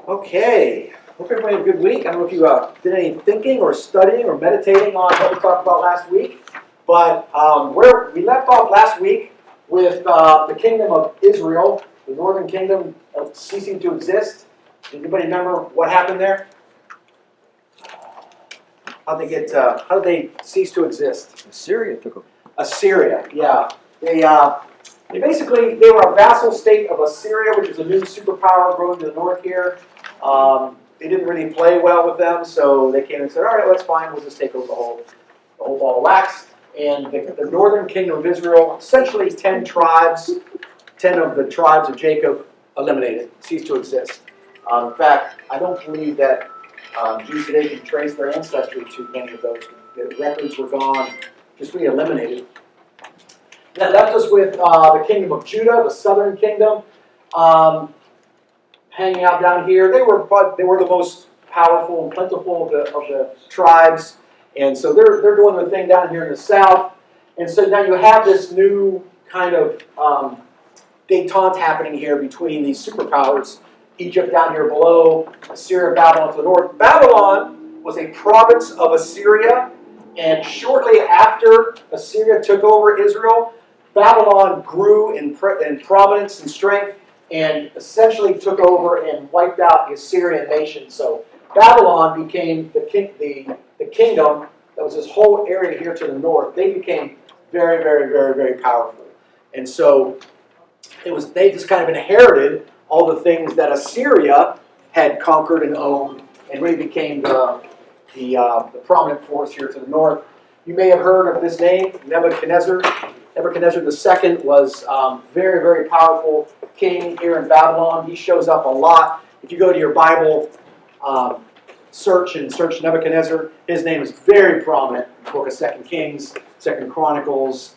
Okay, hope everybody had a good week. I don't know if you did any thinking or studying or meditating on what we talked about last week, but where we left off last week with the kingdom of Israel, the northern kingdom ceasing to exist. Anybody remember what happened there? How did they cease to exist? Assyria took over. Assyria, yeah. They were a vassal state of Assyria, which is a new superpower growing to the north here. They didn't really play well with them, so they came and said, all right, that's fine, we'll just take over the whole ball of wax. And the northern kingdom of Israel, essentially 10 tribes, 10 of the tribes of Jacob eliminated, ceased to exist. In fact, I don't believe that Jews today can trace their ancestry to many of those. The records were gone, just really eliminated. That left us with the kingdom of Judah, the southern kingdom, hanging out down here. They were the most powerful and plentiful of the tribes, and so they're doing their thing down here in the south. And so now you have this new kind of détente happening here between these superpowers. Egypt down here below, Assyria, Babylon to the north. Babylon was a province of Assyria, and shortly after Assyria took over Israel, Babylon grew in prominence and strength and essentially took over and wiped out the Assyrian nation. So Babylon became the kingdom that was this whole area here to the north. They became very, very, very, very powerful. And so they just kind of inherited all the things that Assyria had conquered and owned, and really became the prominent force here to the north. You may have heard of this name, Nebuchadnezzar. Nebuchadnezzar II was very, very powerful king here in Babylon. He shows up a lot. If you go to your Bible search Nebuchadnezzar, his name is very prominent in the book of 2 Kings, 2 Chronicles,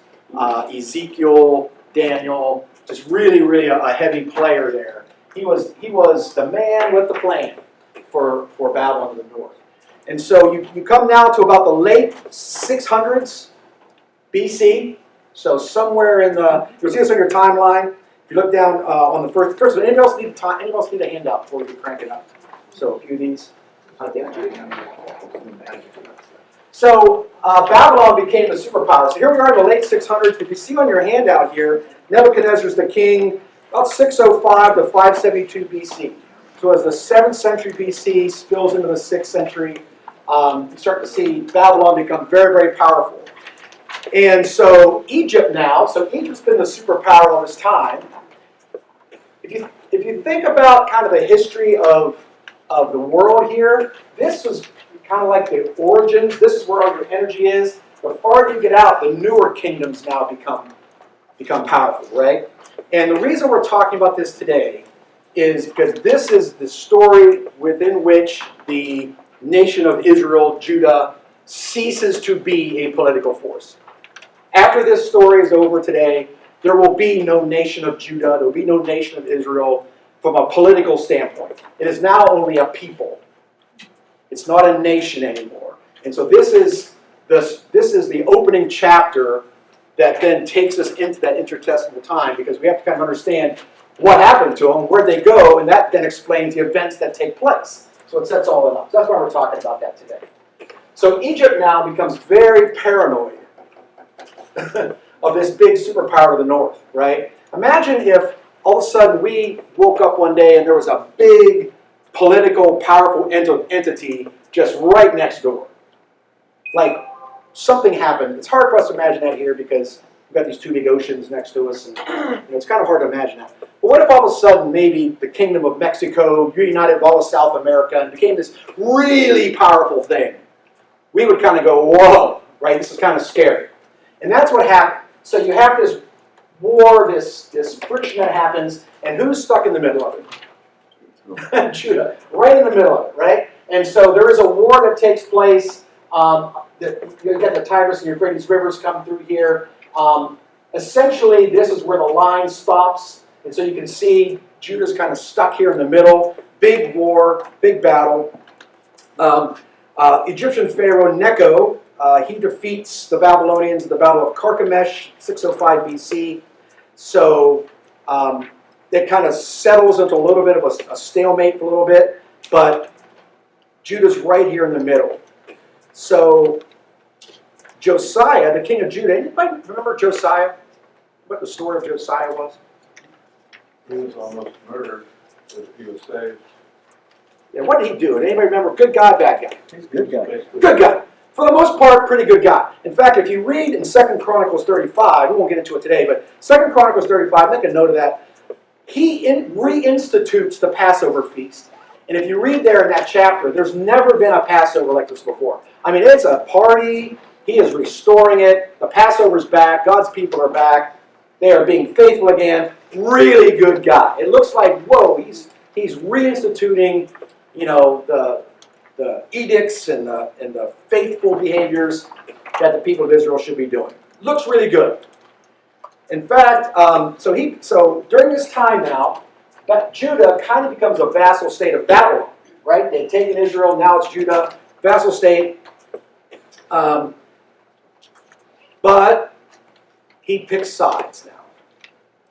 Ezekiel, Daniel. Just really, really a heavy player there. He was the man with the plan for Babylon to the north. And so you come now to about the late 600s BC. So somewhere you'll see this on your timeline. If you look down on the first, anyone else need a handout before we crank it up? So a few of these. So Babylon became the superpower. So here we are in the late 600s. If you see on your handout here, Nebuchadnezzar's the king, about 605 to 572 BC. So as the 7th century BC spills into the 6th century, you start to see Babylon become very, very powerful. And so Egypt's been the superpower all this time. If you think about kind of the history of the world here, this was kind of like the origins. This is where all your energy is. The farther you get out, the newer kingdoms now become powerful, right? And the reason we're talking about this today is because this is the story within which the nation of Israel, Judah, ceases to be a political force. After this story is over today, there will be no nation of Judah, there will be no nation of Israel from a political standpoint. It is now only a people. It's not a nation anymore. And so this is the opening chapter that then takes us into that intertestamental time, because we have to kind of understand what happened to them, where'd they go, and that then explains the events that take place. So it sets all that up. So that's why we're talking about that today. So Egypt now becomes very paranoid of this big superpower of the north, right? Imagine if all of a sudden we woke up one day and there was a big political, powerful entity just right next door. Like something happened. It's hard for us to imagine that here because we've got these two big oceans next to us, and it's kind of hard to imagine that. But what if all of a sudden maybe the kingdom of Mexico reunited with all of South America and became this really powerful thing? We would kind of go, whoa, right? This is kind of scary. And that's what happened. So you have this war, this friction that happens, and who's stuck in the middle of it? Judah, right in the middle of it, right? And so there is a war that takes place. You get the Tigris and Euphrates rivers come through here. Essentially, this is where the line stops. And so you can see Judah's kind of stuck here in the middle. Big war, big battle. Egyptian Pharaoh Necho, he defeats the Babylonians in the Battle of Carchemish, 605 BC. So it kind of settles into a little bit of a stalemate for a little bit, but Judah's right here in the middle. So Josiah, the king of Judah, anybody remember Josiah? What the story of Josiah was? He was almost murdered, but he was saved. Yeah, what did he do? Anybody remember? Good guy, bad guy? He's Good guy. Good guy. For the most part, pretty good guy. In fact, if you read in 2 Chronicles 35, we won't get into it today, but 2 Chronicles 35, make a note of that, he reinstitutes the Passover feast. And if you read there in that chapter, there's never been a Passover like this before. I mean, it's a party. He is restoring it. The Passover's back. God's people are back. They are being faithful again. Really good guy. It looks like, whoa, he's reinstituting, you know, the edicts and the faithful behaviors that the people of Israel should be doing. Looks really good. In fact, so during this time now, Judah kind of becomes a vassal state of Babylon, right? They've taken Israel, now it's Judah, vassal state. But he picks sides now.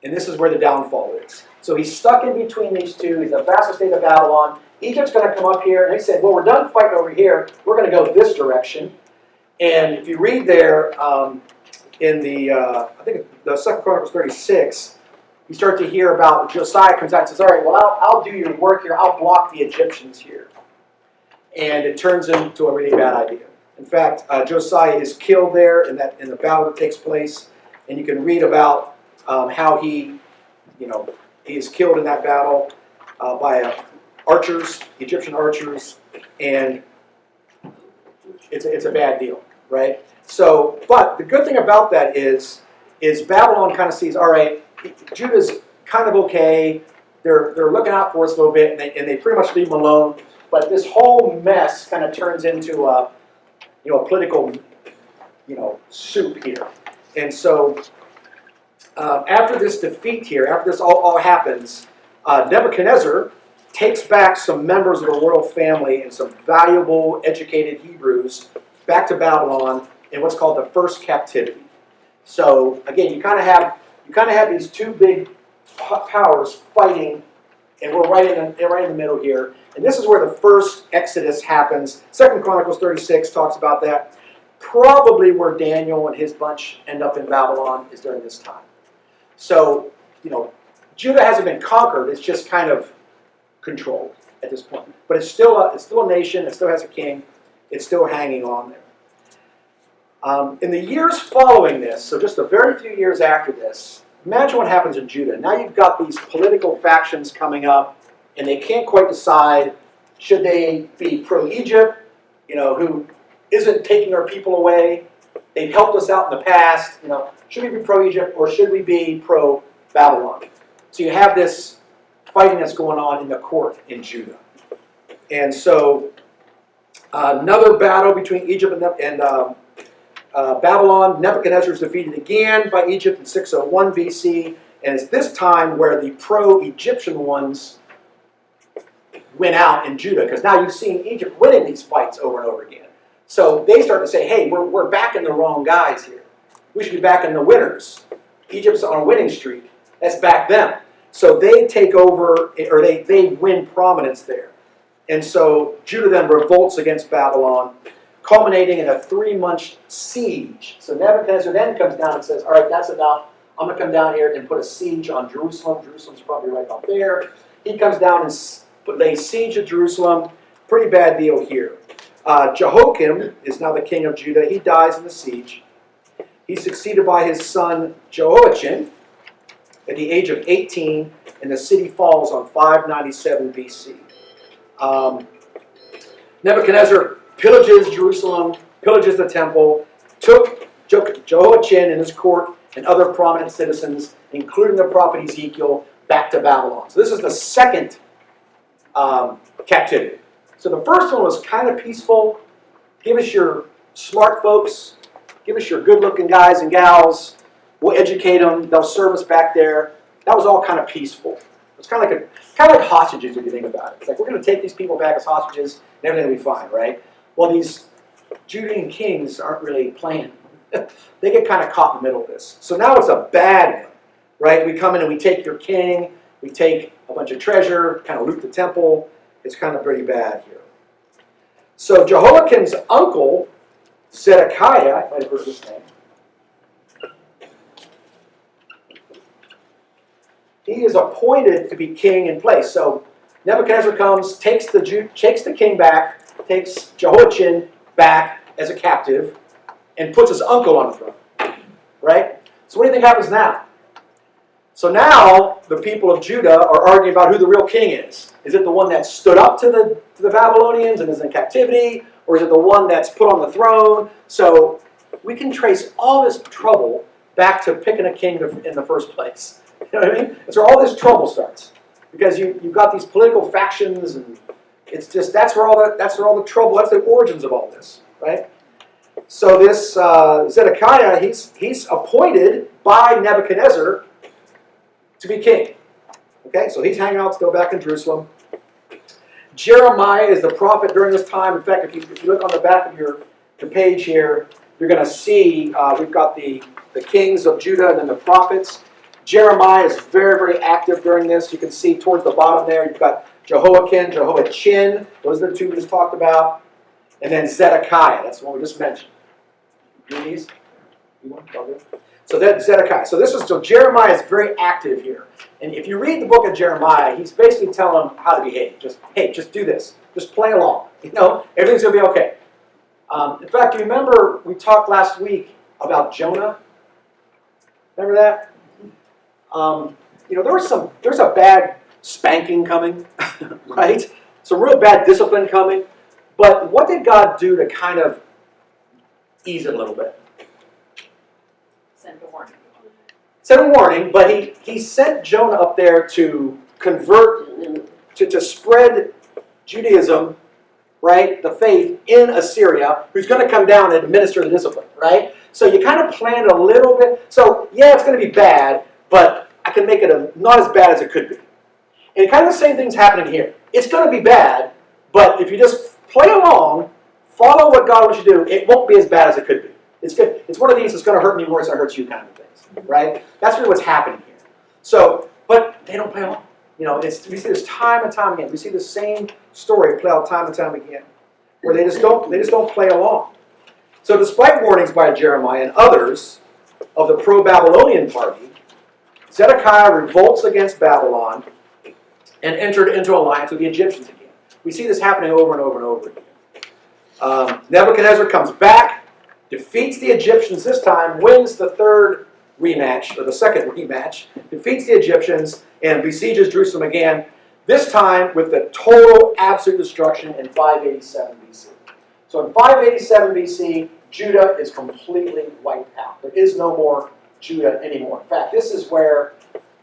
And this is where the downfall is. So he's stuck in between these two. He's a vassal state of Babylon. Egypt's going to come up here. And they said, well, we're done fighting over here. We're going to go this direction. And if you read there in the, I think the 2 Chronicles 36, you start to hear about Josiah comes out and says, all right, well, I'll do your work here. I'll block the Egyptians here. And it turns into a really bad idea. In fact, Josiah is killed there in the battle that takes place. And you can read about how he is killed in that battle by archers, Egyptian archers, and it's a bad deal, right? So, but the good thing about that is Babylon kind of sees, all right, Judah's kind of okay. They're looking out for us a little bit, and they pretty much leave them alone. But this whole mess kind of turns into a political soup here, and so. After this defeat here, after this all happens, Nebuchadnezzar takes back some members of the royal family and some valuable, educated Hebrews back to Babylon in what's called the first captivity. So again, you kind of have these two big powers fighting, and we're right in the middle here. And this is where the first Exodus happens. 2 Chronicles 36 talks about that. Probably where Daniel and his bunch end up in Babylon is during this time. So, Judah hasn't been conquered. It's just kind of controlled at this point. But it's still a nation. It still has a king. It's still hanging on there. In the years following this, so just a very few years after this, imagine what happens in Judah. Now you've got these political factions coming up, and they can't quite decide, should they be pro-Egypt, who isn't taking our people away? They've helped us out in the past, should we be pro-Egypt or should we be pro-Babylon? So you have this fighting that's going on in the court in Judah. And so another battle between Egypt and Babylon. Nebuchadnezzar is defeated again by Egypt in 601 BC. And it's this time where the pro-Egyptian ones win out in Judah, because now you've seen Egypt winning these fights over and over again. So they start to say, hey, we're backing the wrong guys here. We should be backing the winners. Egypt's on a winning streak. Let's back them. So they take over, or they win prominence there. And so Judah then revolts against Babylon, culminating in a 3-month siege. So Nebuchadnezzar then comes down and says, all right, that's enough. I'm going to come down here and put a siege on Jerusalem. Jerusalem's probably right up there. He comes down and lays siege at Jerusalem. Pretty bad deal here. Jehoiakim is now the king of Judah. He dies in the siege. He's succeeded by his son Jehoiachin at the age of 18, and the city falls on 597 BC. Nebuchadnezzar pillages Jerusalem, pillages the temple, took Jehoiachin and his court and other prominent citizens, including the prophet Ezekiel, back to Babylon. So this is the second captivity. So the first one was kind of peaceful. Give us your smart folks. Give us your good-looking guys and gals. We'll educate them. They'll serve us back there. That was all kind of peaceful. It's kind of like hostages if you think about it. It's like we're going to take these people back as hostages and everything will be fine, right? Well, these Judean kings aren't really playing. They get kind of caught in the middle of this. So now it's a bad one, right? We come in and we take your king. We take a bunch of treasure, kind of loot the temple. It's kind of pretty bad here. So Jehoiakim's uncle, Zedekiah, I might have heard this name. He is appointed to be king in place. So Nebuchadnezzar comes, takes the king back, takes Jehoiachin back as a captive, and puts his uncle on the throne. Right? So what do you think happens now? So now the people of Judah are arguing about who the real king is. Is it the one that stood up to the Babylonians and is in captivity? Or is it the one that's put on the throne? So we can trace all this trouble back to picking a king in the first place. You know what I mean? That's where all this trouble starts. Because you've got these political factions, and it's just that's where all the trouble, that's the origins of all this, right? So this Zedekiah, he's appointed by Nebuchadnezzar to be king. Okay, so he's hanging out still back in Jerusalem. Jeremiah is the prophet during this time. In fact, if you look on the back of your page here, you're going to see we've got the kings of Judah and then the prophets. Jeremiah is very, very active during this. You can see towards the bottom there, you've got Jehoiakim, Jehoiachin. Those are the two we just talked about. And then Zedekiah. That's the one we just mentioned. These? So that's Zedekiah. So Jeremiah is very active here. And if you read the book of Jeremiah, he's basically telling them how to behave. Just do this. Just play along. Everything's going to be okay. In fact, you remember we talked last week about Jonah? Remember that? There's a bad spanking coming, right? Some real bad discipline coming. But what did God do to kind of ease it a little bit? Send a warning. Sent a warning, but he sent Jonah up there to convert, to spread Judaism, right, the faith in Assyria, who's going to come down and administer the discipline, right? So you kind of planned a little bit. So yeah, it's going to be bad, but I can make it not as bad as it could be. And kind of the same thing's happening here. It's going to be bad, but if you just play along, follow what God wants you to do, it won't be as bad as it could be. It's good. It's one of these that's going to hurt me more than it hurts you kind of things, right? That's really what's happening here. So, but they don't play along. We see this time and time again. We see the same story play out time and time again, where they just don't play along. So, despite warnings by Jeremiah and others of the pro-Babylonian party, Zedekiah revolts against Babylon and entered into alliance with the Egyptians again. We see this happening over and over and over again. Nebuchadnezzar comes back, defeats the Egyptians this time, wins the third rematch, or the second rematch, defeats the Egyptians, and besieges Jerusalem again, this time with the total absolute destruction in 587 BC. So in 587 BC, Judah is completely wiped out. There is no more Judah anymore. In fact, this is where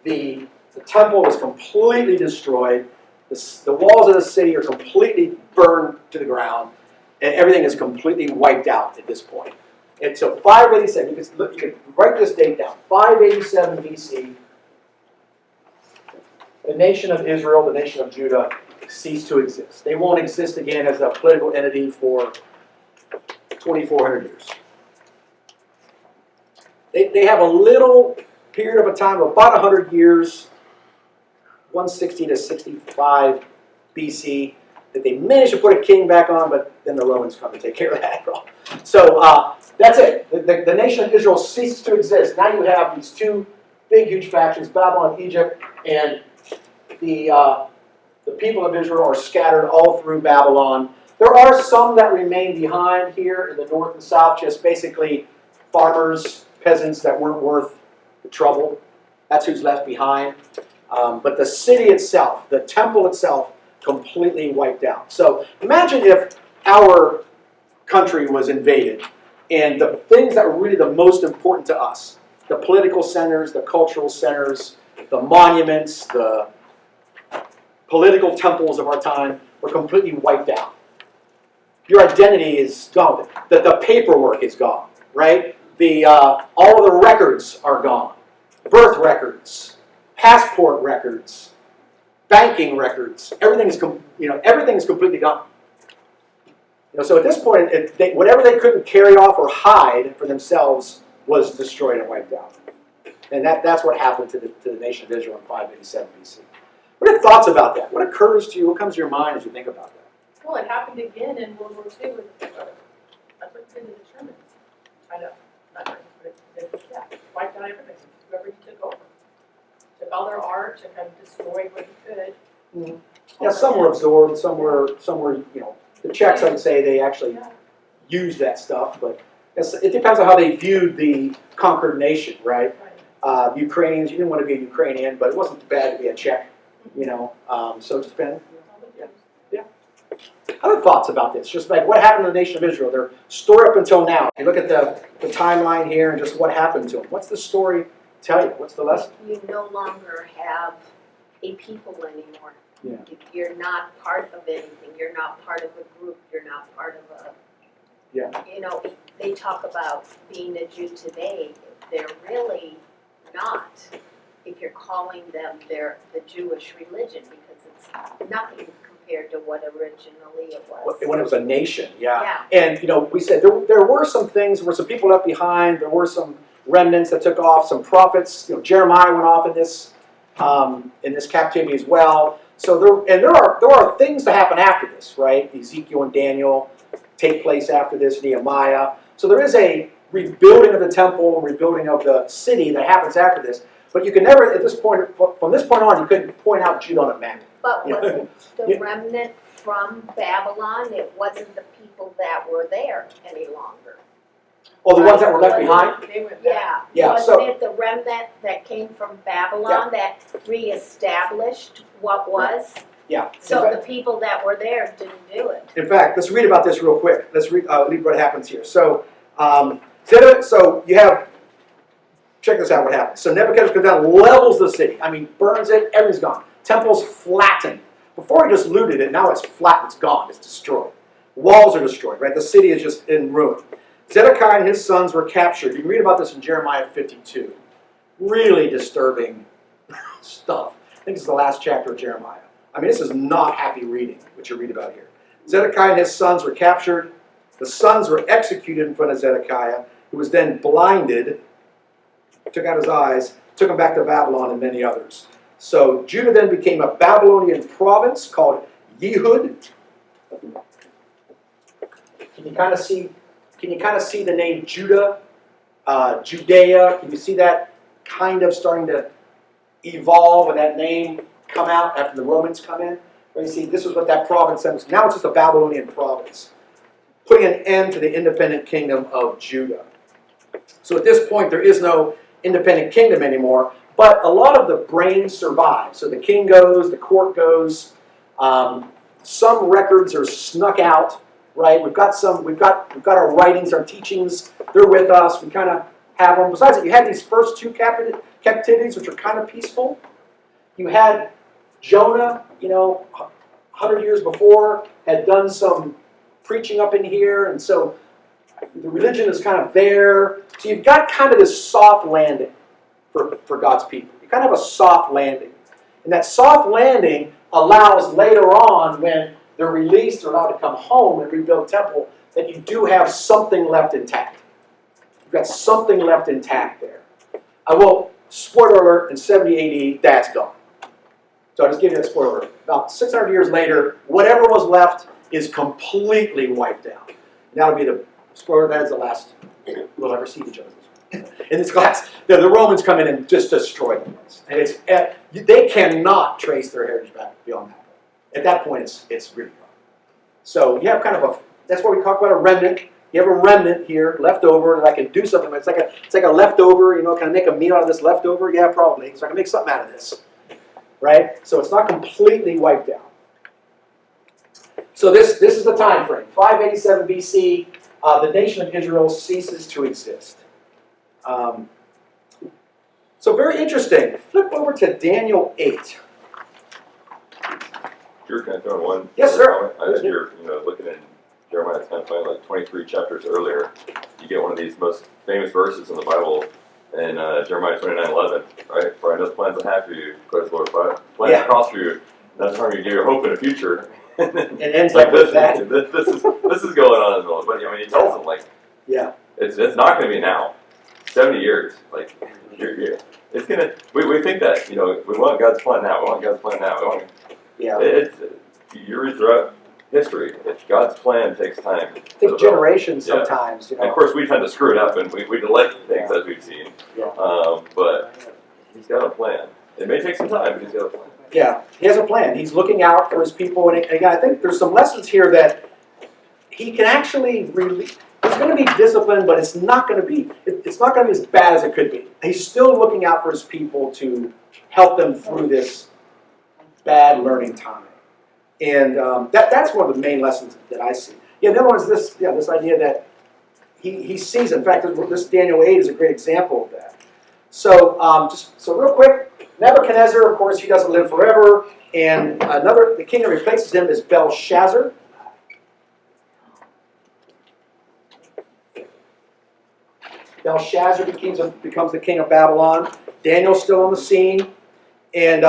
the temple was completely destroyed. The walls of the city are completely burned to the ground, and everything is completely wiped out at this point. And so 587, you can write this date down, 587 BC, the nation of Israel, the nation of Judah, cease to exist. They won't exist again as a political entity for 2,400 years. They have a little period of a time of about 100 years, 160 to 65 BC, that they managed to put a king back on, but then the Romans come and take care of that. So that's it. The nation of Israel ceases to exist. Now you have these two big, huge factions, Babylon and Egypt, and the people of Israel are scattered all through Babylon. There are some that remain behind here in the north and south, just basically farmers, peasants that weren't worth the trouble. That's who's left behind. But the city itself, the temple itself, completely wiped out. So imagine if our country was invaded and the things that were really the most important to us, the political centers, the cultural centers, the monuments, the political temples of our time were completely wiped out. Your identity is gone. The paperwork is gone, right? All of the records are gone. Birth records, passport records, banking records. Everything is completely gone. So at this point, whatever they couldn't carry off or hide for themselves was destroyed and wiped out. And that's what happened to the nation of Israel in 587 BC. What are your thoughts about that? What occurs to you? What comes to your mind as you think about that? Well, it happened again in World War II with that's what did to the Germans. China, not Germans, but yeah, wiped out everything. Whoever he took over. Took all their art, took and destroyed what he could. Mm-hmm. Yeah, some were absorbed, some were, the Czechs, I would say, they actually Yeah. used that stuff, but it depends on how they viewed the conquered nation, right? Ukrainians, you didn't want to be a Ukrainian, but it wasn't bad to be a Czech, so it just depends. Yeah. Other thoughts about this? Just like what happened to the nation of Israel, their story up until now. You look at the timeline here and just what happened to them. What's the story tell you? What's the lesson? You no longer have a people anymore. Yeah. You're not part of anything. You're not part of a group. You're not part of a. Yeah. They talk about being a Jew today. They're really not. If you're calling them the Jewish religion, because it's nothing compared to what originally it was. When it was a nation, Yeah. And we said there were some things, there were some people left behind, there were some remnants that took off, some prophets. Jeremiah went off in this captivity as well. So there are things that happen after this, right? Ezekiel and Daniel take place after this, Nehemiah. So there is a rebuilding of the temple, rebuilding of the city that happens after this. But you can never, at this point, from this point on, you couldn't point out Judah on a map. But was it the remnant from Babylon? It wasn't the people that were there any longer. Or the ones that were left behind? They went back. Yeah, Wasn't it the remnant that came from Babylon that reestablished what was? Yeah. So the people that were there didn't do it. In fact, let's read about this real quick. Let's read what happens here. So you have, check this out what happens. So Nebuchadnezzar comes down, levels the city. I mean, burns it, everything's gone. Temple's flattened. Before he just looted it, now it's flat, it's gone, it's destroyed. Walls are destroyed, right? The city is just in ruin. Zedekiah and his sons were captured. You can read about this in Jeremiah 52. Really disturbing stuff. I think it's the last chapter of Jeremiah. I mean, this is not happy reading, what you read about here. Zedekiah and his sons were captured. The sons were executed in front of Zedekiah, who was then blinded, took out his eyes, took him back to Babylon and many others. So Judah then became a Babylonian province called Yehud. Can you kind of see the name Judah, Judea? Can you see that kind of starting to evolve and that name come out after the Romans come in? Where you see this is what that province is. Now it's just a Babylonian province, putting an end to the independent kingdom of Judah. So at this point, there is no independent kingdom anymore, but a lot of the brains survive. So the king goes, the court goes. Some records are snuck out. Right, we've got our writings, our teachings. They're with us. We kind of have them. Besides that, you had these first two captivities, which are kind of peaceful. You had Jonah, 100 years before, had done some preaching up in here, and so the religion is kind of there. So you've got kind of this soft landing for God's people. You kind of have a soft landing, and that soft landing allows later on when they're released, they're allowed to come home and rebuild the temple, that you do have something left intact. You've got something left intact there. Spoiler alert, in 70 AD, that's gone. So I'll just give you that spoiler alert. About 600 years later, whatever was left is completely wiped out. And that'll be the spoiler, that is the last we'll ever see each other. In this class, the Romans come in and just destroy the place. And they cannot trace their heritage back beyond that. At that point, it's really gone. So you have kind of that's what we talk about a remnant. You have a remnant here, left over, that I can do something with. It's like a leftover, can I make a meal out of this leftover? Yeah, probably. So I can make something out of this. Right? So it's not completely wiped out. So this is the time frame. 587 BC, the nation of Israel ceases to exist. So very interesting. Flip over to Daniel 8. You're kind of throwing one. Yes, sir. As you're, looking at Jeremiah 10, like 23 chapters earlier, you get one of these most famous verses in the Bible in Jeremiah 29:11, right? For I know the plans I have for you, declares the Lord. Plans to prosper you, not to harm you, give you hope in the future. It ends like this. that. This is going on as well. But he tells them it's not going to be now. 70 years. Like, it's gonna. We think that we want God's plan now. We want God's plan now. We want. Yeah. You read throughout history. God's plan takes time. It takes generations Yeah. sometimes. And of course, we tend to screw it up, and we delay things as we've seen. Yeah. But He's got a plan. It may take some time, but He's got a plan. Yeah, He has a plan. He's looking out for His people, and again, I think there's some lessons here that He can actually really. It's going to be disciplined, but it's not going to be as bad as it could be. He's still looking out for His people to help them through this bad learning time, and that's one of the main lessons that I see. Yeah, the other one is this idea that he sees. In fact, this Daniel 8 is a great example of that. So so real quick, Nebuchadnezzar, of course, he doesn't live forever, and the king that replaces him is Belshazzar. Belshazzar becomes the king of Babylon. Daniel's still on the scene, and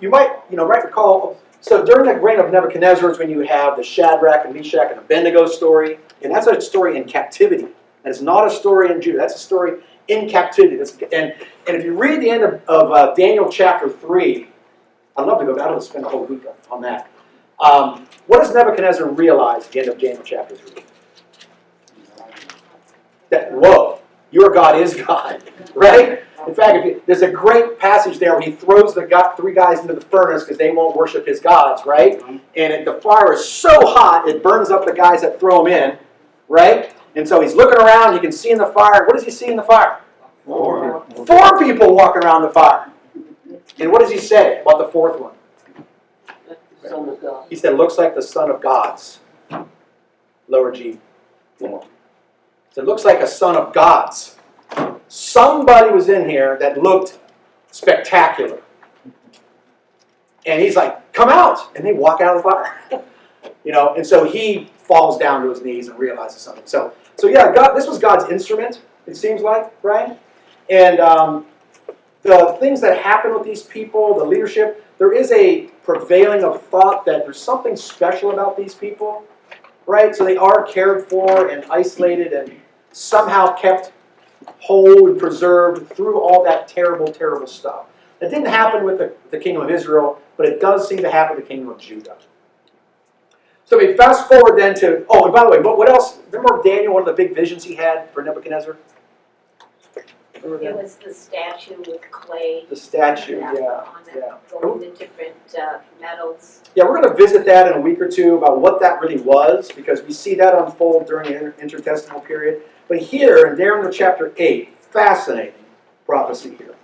you might recall. So during the reign of Nebuchadnezzar is when you have the Shadrach and Meshach and Abednego story, and that's a story in captivity. And it's not a story in Judah. That's a story in captivity. And if you read the end of Daniel chapter 3, I'd love to go back and spend a whole week on that. What does Nebuchadnezzar realize at the end of Daniel chapter 3? That, whoa, your God is God, right? In fact, there's a great passage there where he throws the three guys into the furnace because they won't worship his gods, right? And the fire is so hot, it burns up the guys that throw him in, right? And so he's looking around, he can see in the fire. What does he see in the fire? Four people walking around the fire. And what does he say about the fourth one? Son of God. He said, looks like the son of gods. Lower G. So it looks like a son of gods. Somebody was in here that looked spectacular. And he's like, come out. And they walk out of the fire. And so he falls down to his knees and realizes something. So yeah, God, this was God's instrument, it seems like, right? And the things that happen with these people, the leadership, there is a prevailing of thought that there's something special about these people, right? So they are cared for and isolated and somehow kept whole and preserved through all that terrible, terrible stuff. That didn't happen with the kingdom of Israel, but it does seem to happen with the kingdom of Judah. So we fast forward then to, and by the way, what else? Remember Daniel, one of the big visions he had for Nebuchadnezzar? Remember It that? was the statue with clay. The statue, on it, yeah. going to different metals. Yeah, we're going to visit that in a week or two about what that really was, because we see that unfold during the Intertestamental Period. But here, in Daniel chapter 8, fascinating prophecy here.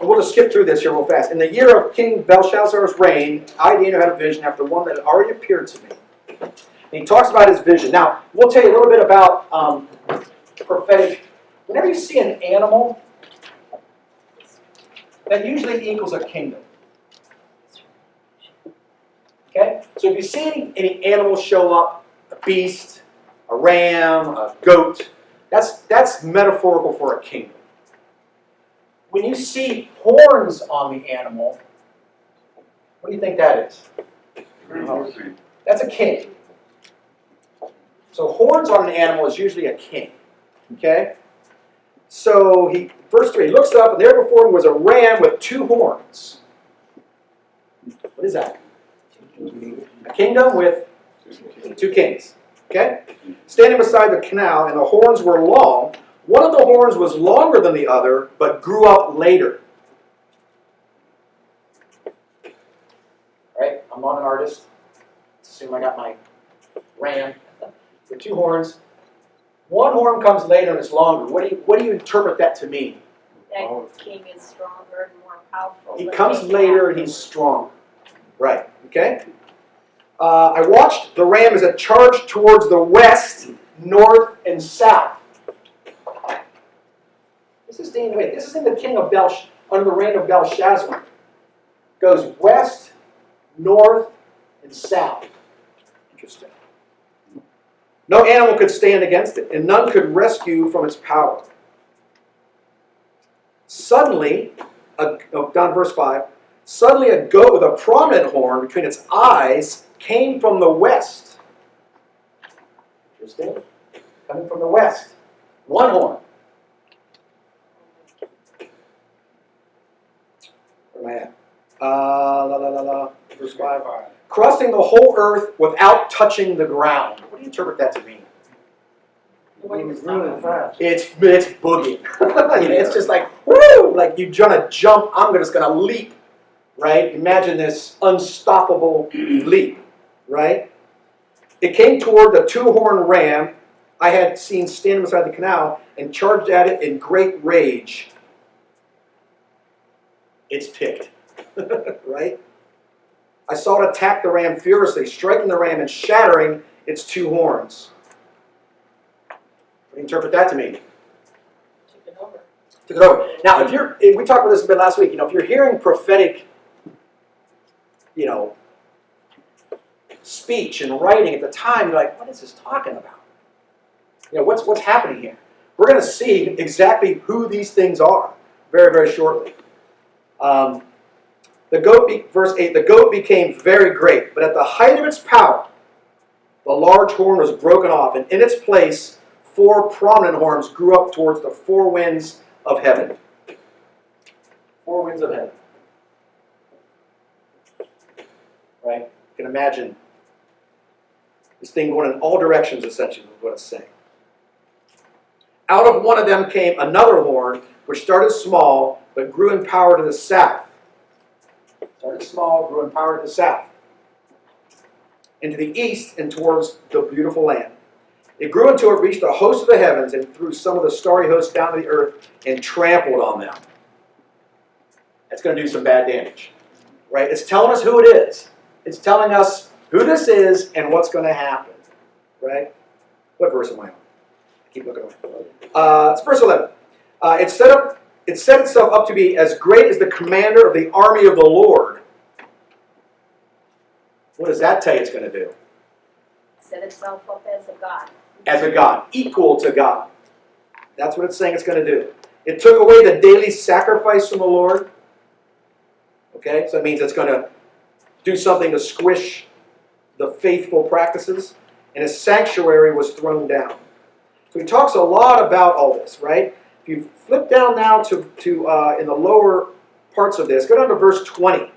And we'll just skip through this here real fast. In the year of King Belshazzar's reign, I, Daniel, had a vision after one that had already appeared to me. And he talks about his vision. Now, we'll tell you a little bit about prophetic. Whenever you see an animal, that usually equals a kingdom. Okay? So if you see any animals show up, a beast, a ram, a goat, that's metaphorical for a kingdom. When you see horns on the animal, what do you think that is? That's a king. So horns on an animal is usually a king. Okay? So verse 3, he looks up, and there before him was a ram with two horns. What is that? A kingdom with two kings. Okay? Standing beside the canal, and the horns were long. One of the horns was longer than the other, but grew up later. Right? I'm not an artist. Assume I got my ram with two horns. One horn comes later and it's longer. What do you interpret that to mean? That king is stronger and more powerful. He comes later and he's stronger. Right. Okay? I watched the ram as it charged towards the west, north, and south. This is in the king of under the reign of Belshazzar. Goes west, north, and south. Interesting. No animal could stand against it, and none could rescue from its power. Suddenly, down verse 5, suddenly a goat with a prominent horn between its eyes came from the west. Interesting. Coming from the west. One horn. am I at? Verse 5. Crossing the whole earth without touching the ground. What do you interpret that to mean? The way it's Really not. fast. It's boogieing. It's just like, woo! Like you're gonna jump, I'm just gonna leap, right? Imagine this unstoppable leap, right? It came toward the two-horned ram I had seen standing beside the canal and charged at it in great rage. It's ticked, right? I saw it attack the ram furiously, striking the ram and shattering its two horns. What do you interpret that to mean? Took it over. Took it over. Now, we talked about this a bit last week. If you're hearing prophetic, speech and writing at the time, you're like, what is this talking about? What's happening here? We're going to see exactly who these things are very, very shortly. Verse 8, the goat became very great, but at the height of its power, the large horn was broken off, and in its place, 4 prominent horns grew up towards the 4 winds of heaven. 4 winds of heaven. Right? You can imagine this thing going in all directions, essentially, is what it's saying. Out of one of them came another horn, which started small, but grew in power to the south. Started small, grew in power to the south. And to the east and towards the beautiful land. It grew until it reached the host of the heavens and threw some of the starry hosts down to the earth and trampled on them. That's going to do some bad damage. Right? It's telling us who it is. It's telling us who this is and what's going to happen. Right? What verse am I on? Keep looking away. It's verse 11. It set itself up to be as great as the commander of the army of the Lord. What does that tell you it's going to do? Set itself up as a god. As a God, equal to God. That's what it's saying it's going to do. It took away the daily sacrifice from the Lord. Okay, so that means it's going to do something to squish the faithful practices. And his sanctuary was thrown down. So he talks a lot about all this, right? If you flip down now to in the lower parts of this, go down to verse 20.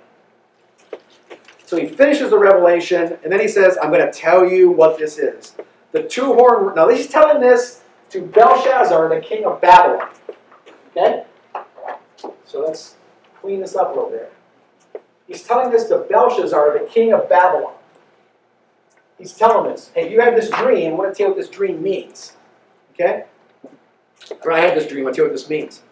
So he finishes the revelation, and then he says, I'm going to tell you what this is. The two-horned... Now, he's telling this to Belshazzar, the king of Babylon. Okay? So let's clean this up a little bit. He's telling this to Belshazzar, the king of Babylon. He's telling this, hey, you have this dream. I want to tell you what this dream means. Okay? Or I had this dream. I'll tell you what this means.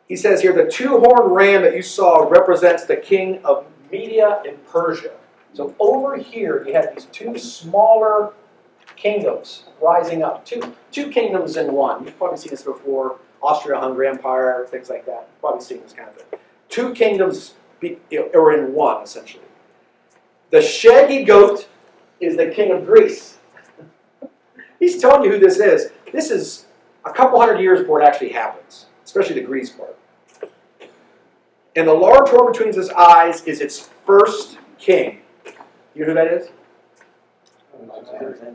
He says here, the two-horned ram that you saw represents the king of Media and Persia. So over here, you have these 2 smaller kingdoms rising up. Two kingdoms in one. You've probably seen this before. Austria-Hungary Empire, things like that. You've probably seen this kind of thing. 2 kingdoms are in one, essentially. The shaggy goat is the king of Greece. He's telling you who this is. This is a couple hundred years before it actually happens, especially the Greece part. And the large horn between his eyes is its first king. You know who that is?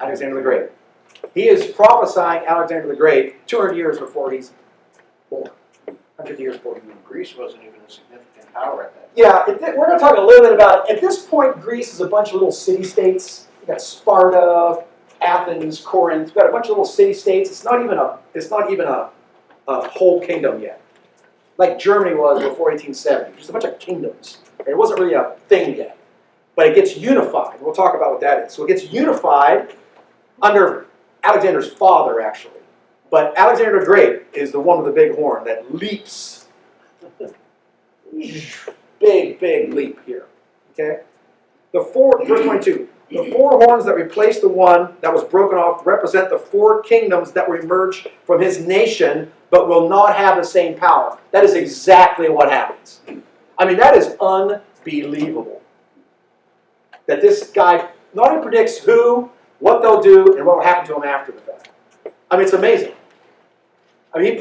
Alexander the Great. He is prophesying Alexander the Great 200 years before he's born. 100 years before he's born. Greece wasn't even a significant power at that time. Yeah, we're going to talk a little bit about it. At this point, Greece is a bunch of little city-states. You've got Sparta, Athens, Corinth. You've got a bunch of little city-states. It's not even a whole kingdom yet. Like Germany was before 1870. Just a bunch of kingdoms. It wasn't really a thing yet. But it gets unified. We'll talk about what that is. So it gets unified under Alexander's father, actually. But Alexander the Great is the one with the big horn that leaps. Big, big leap here. Okay? Verse 22. The 4 horns that replaced the one that was broken off represent the 4 kingdoms that will emerge from his nation, but will not have the same power. That is exactly what happens. I mean, that is unbelievable. That this guy not only predicts who, what they'll do, and what will happen to them after the fact. I mean, it's amazing. I mean,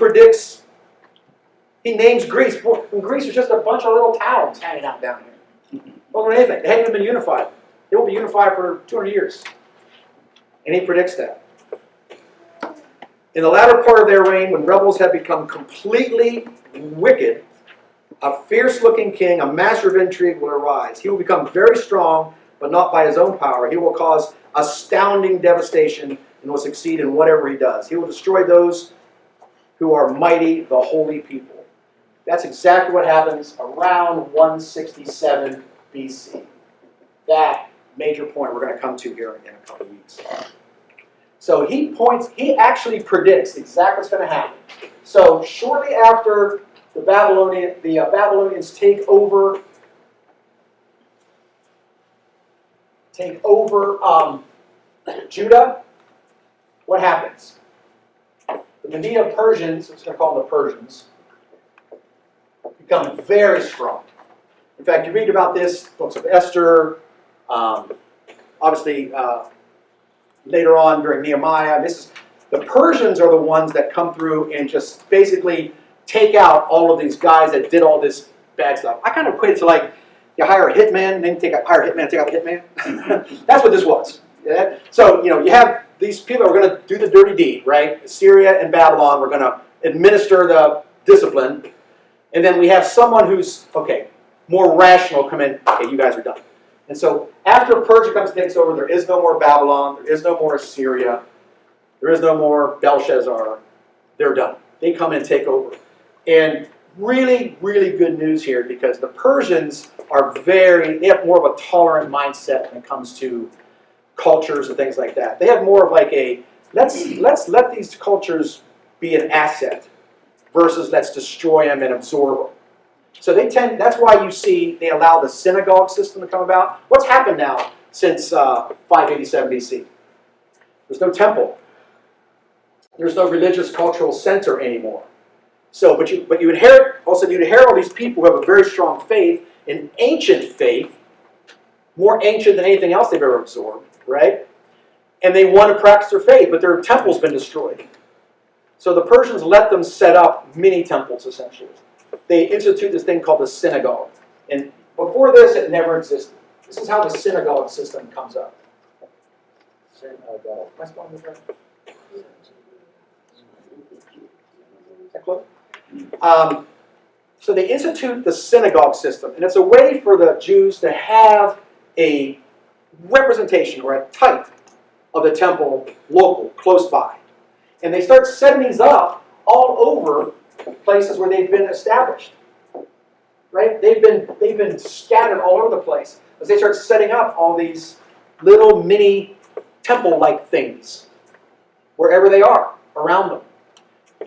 he names Greece. When Greece was just a bunch of little towns hanging out down here. Wasn't anything. They hadn't even been unified. They won't be unified for 200 years. And he predicts that. In the latter part of their reign, when rebels had become completely wicked, A fierce-looking king, a master of intrigue will arise. He will become very strong, but not by his own power. He will cause astounding devastation and will succeed in whatever he does. He will destroy those who are mighty, the holy people. That's exactly what happens around 167 BC. That major point we're going to come to here in a couple of weeks. So he actually predicts exactly what's going to happen. So shortly after the Babylonians take over Judah, what happens? The Medo-Persians, I'm just going to call them the Persians, become very strong. In fact, you read about this, books of Esther, obviously later on during Nehemiah. The Persians are the ones that come through and just basically take out all of these guys that did all this bad stuff. I kind of equate it to like you hire a hitman, then hire a hitman, take out the hitman. That's what this was. Yeah? So you have these people who are going to do the dirty deed, right? Assyria and Babylon were going to administer the discipline, and then we have someone who's more rational come in. Okay, you guys are done. And so after Persia comes and takes over, there is no more Babylon, there is no more Assyria, there is no more Belshazzar. They're done. They come and take over. And really, really good news here, because the Persians they have more of a tolerant mindset when it comes to cultures and things like that. They have more of like let's let these cultures be an asset versus let's destroy them and absorb them. So that's why you see they allow the synagogue system to come about. What's happened now since 587 BC? There's no temple. There's no religious cultural center anymore. So, but you inherit all these people who have a very strong faith, an ancient faith, more ancient than anything else they've ever absorbed, right? And they want to practice their faith, but their temple's been destroyed. So the Persians let them set up mini temples, essentially. They institute this thing called the synagogue. And before this, it never existed. This is how the synagogue system comes up. Synagogue. Am I spelling this right? Is that close? So they institute the synagogue system, and it's a way for the Jews to have a representation or a type of the temple local, close by. And they start setting these up all over places where they've been established. Right? They've been scattered all over the place as they start setting up all these little mini temple-like things wherever they are around them.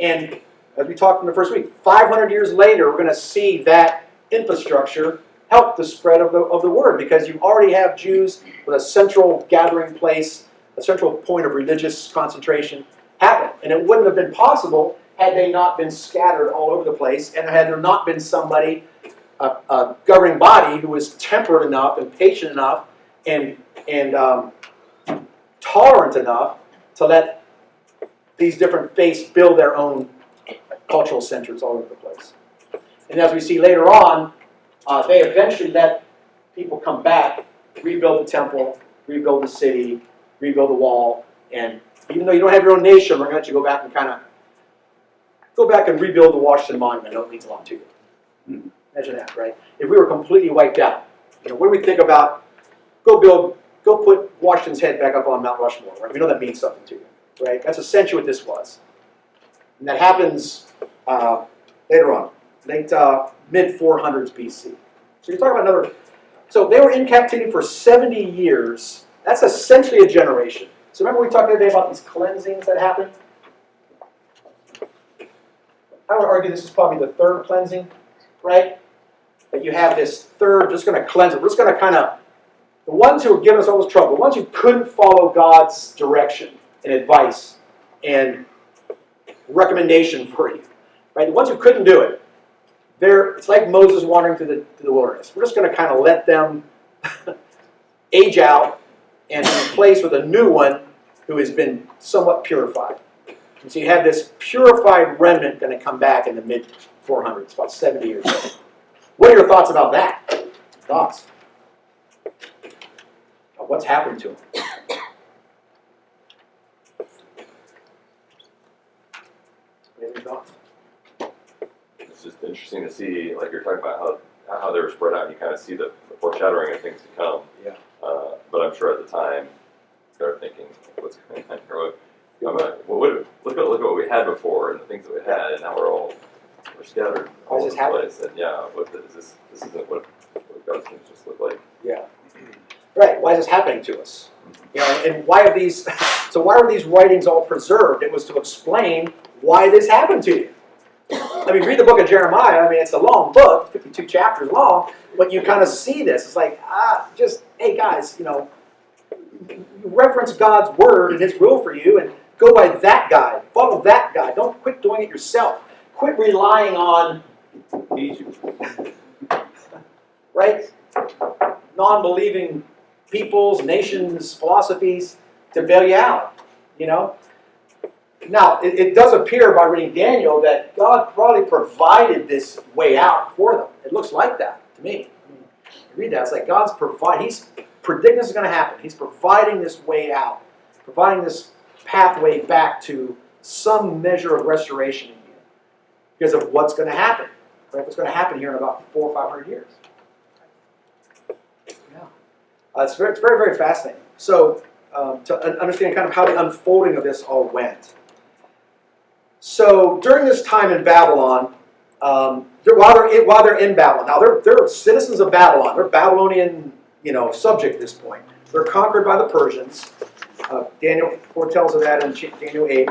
And as we talked in the first week, 500 years later, we're going to see that infrastructure help the spread of the word, because you already have Jews with a central gathering place, a central point of religious concentration happen. And it wouldn't have been possible had they not been scattered all over the place, and had there not been somebody, a governing body, who was temperate enough and patient enough and tolerant enough to let these different faiths build their own cultural centers all over the place. And as we see later on, they eventually let people come back, rebuild the temple, rebuild the city, rebuild the wall, and even though you don't have your own nation, we're going to let you go back and rebuild the Washington Monument. I know it means a lot to you. Imagine that, right? If we were completely wiped out, what do we think about? Go put Washington's head back up on Mount Rushmore, right? We know that means something to you, right? That's essentially what this was. And that happens later on, late mid-400s BC. So you're talking about so they were in captivity for 70 years. That's essentially a generation. So remember we talked the other day about these cleansings that happened? I would argue this is probably the third cleansing, right? That you have this third, just going to cleanse it. We're just going to the ones who were giving us all this trouble, the ones who couldn't follow God's direction and advice and recommendation for you, right? The ones who couldn't do it, it's like Moses wandering through the wilderness. We're just going to kind of let them age out and be replaced with a new one who has been somewhat purified. And so you have this purified remnant going to come back in the mid-400s, about 70 years old. What are your thoughts about that? Thoughts? What's happened to them? Any thoughts? It's just interesting to see, like you're talking about how they were spread out. And you kind of see the foreshadowing of things to come. Yeah. But I'm sure at the time they're thinking, what's going on here? Look at what we had before and the things that we had, and now we're scattered all over the place. And yeah, this isn't what God's things just look like. Yeah. Right. Why is this happening to us? You know, and why are these? So why were these writings all preserved? It was to explain why this happened to you. I mean, read the book of Jeremiah. I mean, it's a long book, 52 chapters long, but you kind of see this. It's like, hey guys, you reference God's word and His will for you, and go by that guide. Follow that guide. Don't quit doing it yourself. Quit relying on Egypt. right? Non-believing peoples, nations, philosophies to bail you out, Now, it does appear by reading Daniel that God probably provided this way out for them. It looks like that to me. You read that, it's like God's He's predicting this is going to happen. He's providing this way out, providing this pathway back to some measure of restoration in you because of what's going to happen. Right? What's going to happen here in about 400 or 500 years. It's very, very fascinating. So, to understand kind of how the unfolding of this all went. So, during this time in Babylon, while they're in Babylon, now they're citizens of Babylon. They're Babylonian, subject at this point. They're conquered by the Persians. Daniel foretells of that in Daniel 8.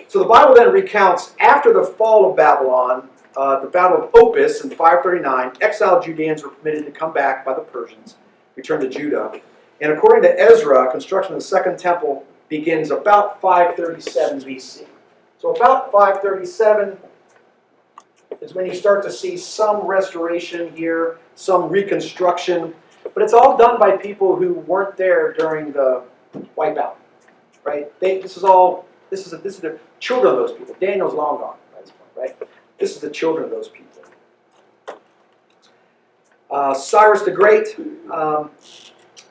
So the Bible then recounts after the fall of Babylon. The Battle of Opis in 539, exiled Judeans were permitted to come back by the Persians, return to Judah. And according to Ezra, construction of the Second Temple begins about 537 BC. So about 537 is when you start to see some restoration here, some reconstruction. But it's all done by people who weren't there during the wipeout, right? This is the children of those people. Daniel's long gone by this point, right? This is the children of those people. Cyrus the Great,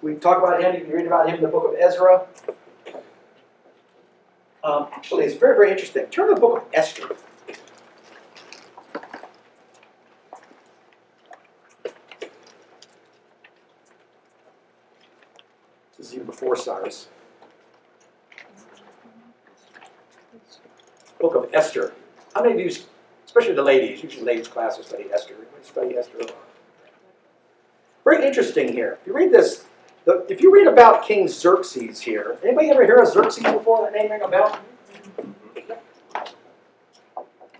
we talk about him, you can read about him in the book of Ezra. Actually, it's very, very interesting. Turn to the book of Esther. This is even before Cyrus. Book of Esther. How many of you, especially the ladies, usually ladies' classes study Esther. Everybody study Esther. Very interesting here. If you read this, if you read about King Xerxes here, anybody ever hear of Xerxes before? That name ring a bell?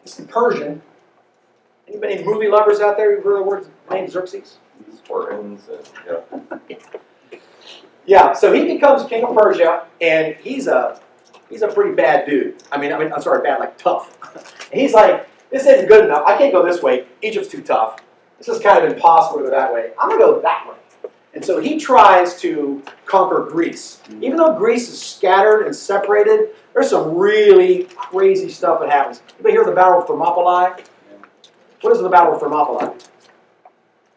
It's in Persian. Anybody movie lovers out there? You've heard the word name Xerxes? Spartans and Yeah. So he becomes king of Persia, and he's a pretty bad dude. I'm sorry, bad like tough. And he's like, this isn't good enough. I can't go this way. Egypt's too tough. This is kind of impossible to go that way. I'm going to go that way. And so he tries to conquer Greece. Even though Greece is scattered and separated, there's some really crazy stuff that happens. Anybody hear of the Battle of Thermopylae? What is the Battle of Thermopylae?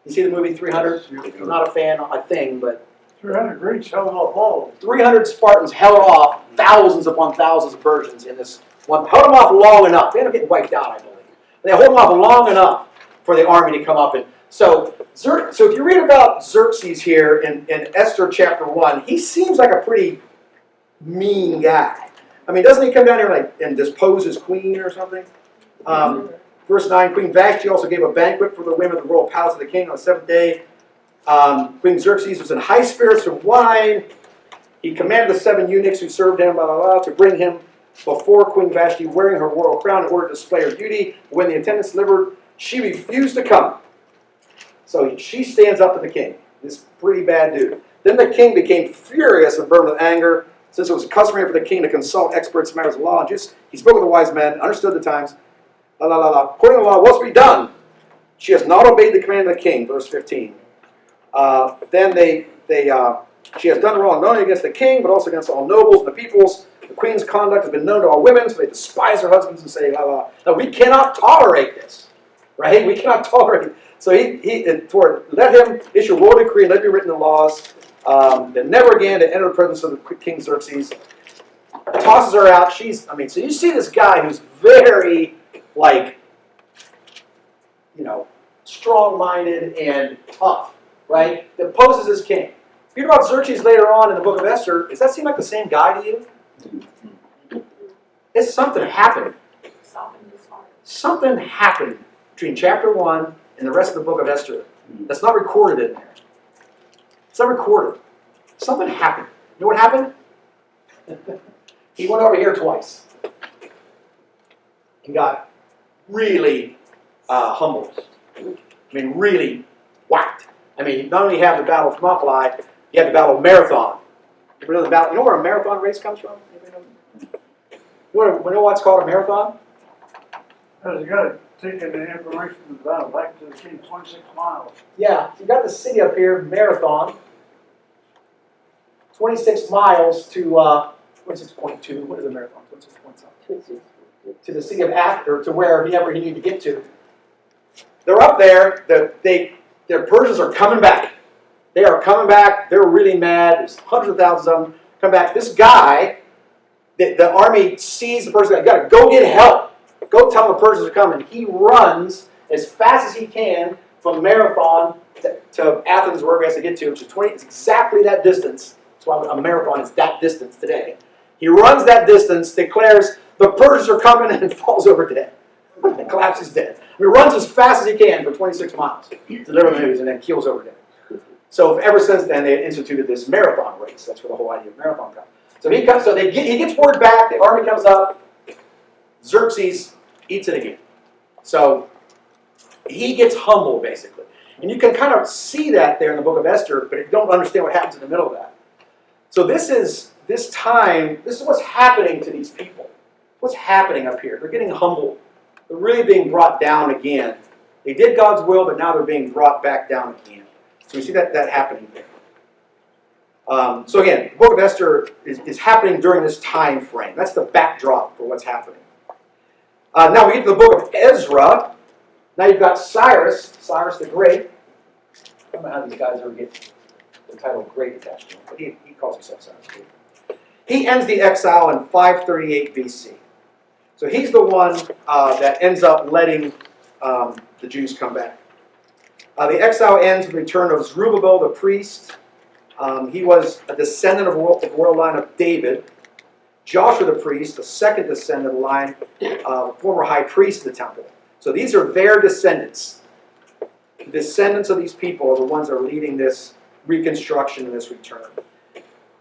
You see the movie 300? I'm not a fan, not my thing, but 300 Greeks held off all. 300 Spartans held off thousands upon thousands of Persians in this one. Held them off long enough. They ended up getting wiped out, I believe. They hold them off long enough for the army to come up. And so if you read about Xerxes here in Esther chapter 1, he seems like a pretty mean guy. Doesn't he come down here and dispose his queen or something? Verse 9, Queen Vashti also gave a banquet for the women of the royal palace of the king on the seventh day. Queen Xerxes was in high spirits of wine. He commanded the 7 eunuchs who served him to bring him before Queen Vashti wearing her royal crown in order to display her beauty. When the attendants delivered, she refused to come. So she stands up to the king, this pretty bad dude. Then the king became furious and burned with anger, since it was customary for the king to consult experts in matters of law. And he spoke with the wise men, understood the times. According to the law, what's to be done? She has not obeyed the command of the king, verse 15. She has done wrong not only against the king, but also against all nobles and the peoples. The queen's conduct has been known to all women, so they despise her husbands and say, Now, we cannot tolerate this, right? We cannot tolerate it. So let him issue a royal decree and let it be written in laws that never again to enter the presence of the King Xerxes. Tosses her out. So you see this guy who's very, strong-minded and tough, right? That poses as king. You read about Xerxes later on in the book of Esther. Does that seem like the same guy to you? It's something happened. Softened his heart. Something happened between chapter 1 and the rest of the book of Esther that's not recorded in there. It's not recorded. Something happened. You know what happened? He went over here twice and got really humbled. I mean, really whacked. I mean, not only have the Battle of Thermopylae, you have the Battle of Marathon. You know where a marathon race comes from? Anybody know? You know what's called a marathon? Because you gotta take in the information from the battle back to the king, 26 miles. Yeah, so you got the city up here, Marathon. 26 miles to 26.2. What is a marathon? 26 point something. To the city of Athens, or to wherever he needed to get to. They're up there. Their Persians are coming back. They are coming back. They're really mad. There's hundreds of thousands of them come back. This guy, the army sees the Persians. Got to go get help. Go tell the Persians are coming. He runs as fast as he can from Marathon to Athens, wherever he has to get to, which is 20. It's exactly that distance. That's why a marathon is that distance today. He runs that distance, declares the Persians are coming, and falls over dead. And collapses dead. He runs as fast as he can for 26 miles to deliver the news, and then keels over dead. So ever since then, they instituted this marathon race. That's where the whole idea of marathon comes. So he gets word back. The army comes up. Xerxes eats it again. So he gets humble, basically. And you can kind of see that there in the book of Esther, but you don't understand what happens in the middle of that. So this is what's happening to these people. What's happening up here? They're getting humble. They're really being brought down again. They did God's will, but now they're being brought back down again. So we see that happening there. So again, the book of Esther is happening during this time frame. That's the backdrop for what's happening. Now we get to the book of Ezra. Now you've got Cyrus the Great. I don't know how these guys ever get the title Great attached to him, but he calls himself Cyrus the Great. He ends the exile in 538 BC. So he's the one that ends up letting the Jews come back. The exile ends with the return of Zerubbabel the priest. He was a descendant of the royal line of David. Joshua the priest, the second descendant of the line, former high priest of the temple. So these are their descendants. The descendants of these people are the ones that are leading this reconstruction and this return.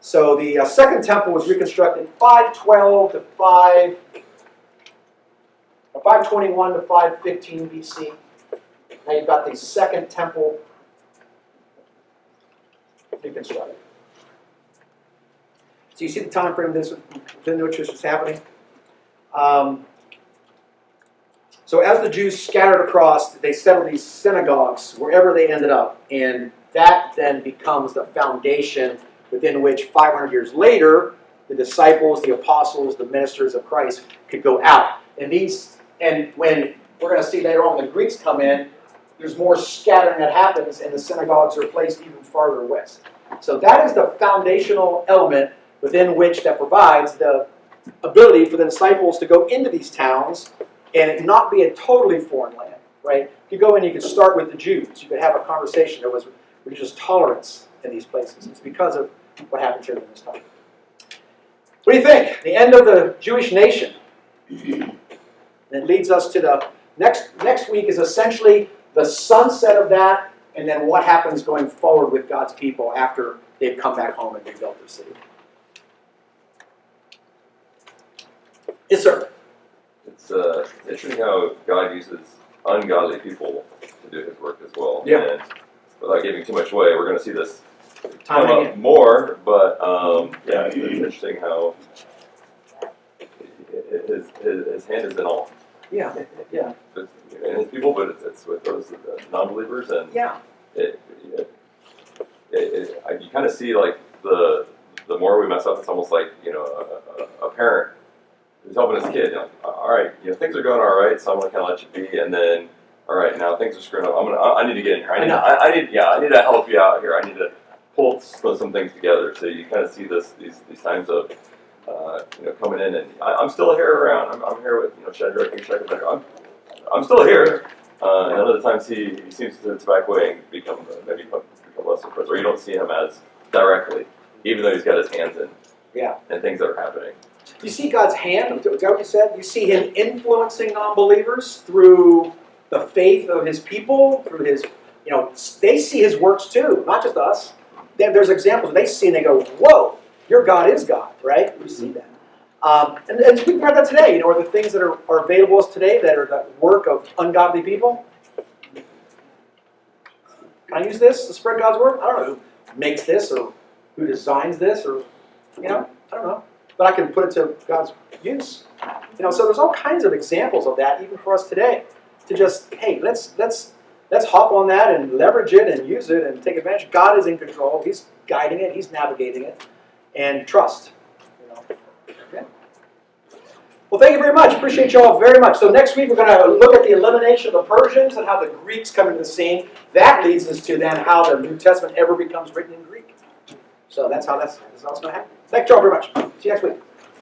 So the second temple was reconstructed 512 to 521 to 515 BC. Now you've got the second temple reconstructed. So you see the time frame within which this is happening. So as the Jews scattered across, they settled these synagogues wherever they ended up, and that then becomes the foundation within which 500 years later, the disciples, the apostles, the ministers of Christ could go out. And when we're going to see later on when the Greeks come in, there's more scattering that happens, and the synagogues are placed even farther west. So that is the foundational element within which that provides the ability for the disciples to go into these towns and it not be a totally foreign land, right? You go in, you could start with the Jews. You could have a conversation. There was religious tolerance in these places. It's because of what happens here in this time. What do you think? The end of the Jewish nation. It leads us to the next week is essentially the sunset of that, and then what happens going forward with God's people after they've come back home and rebuilt their city. Yes, sir. It's interesting how God uses ungodly people to do His work as well. Yeah. And without giving too much away, we're going to see this Time come again. up more. But yeah, it's interesting how his hand is in all. Yeah, yeah. And his people, but it's with those non-believers, and Yeah. you kind of see like the more we mess up, it's almost like a parent who's helping his kid. All right, things are going all right, so I'm gonna kind of let you be, and then all right, now things are screwing up. I need to get in here. I need to help you out here. I need to pull some things together. So you kind of see these times of coming in, and I'm still here around. I'm here with Shadrach and Meshach and Abednego. I'm still here, And other times he seems to back away and become less impressed, or you don't see him as directly, even though he's got his hands in things that are happening. You see God's hand, is that what you said? You see him influencing non-believers through the faith of his people, through his, they see his works too, not just us. There's examples they see and they go, whoa, your God is God, right? We see that. And we can have that today, are the things that are available to us today that are the work of ungodly people. Can I use this to spread God's word? I don't know who makes this or who designs this or, I don't know. But I can put it to God's use. So there's all kinds of examples of that even for us today. To just, hey, let's hop on that and leverage it and use it and take advantage. God is in control. He's guiding it. He's navigating it. And trust. Okay. Well, thank you very much. Appreciate you all very much. So next week we're going to look at the elimination of the Persians and how the Greeks come into the scene. That leads us to then how the New Testament ever becomes written in Greek. So that's how it's going to happen. Thank you all very much. See you next week.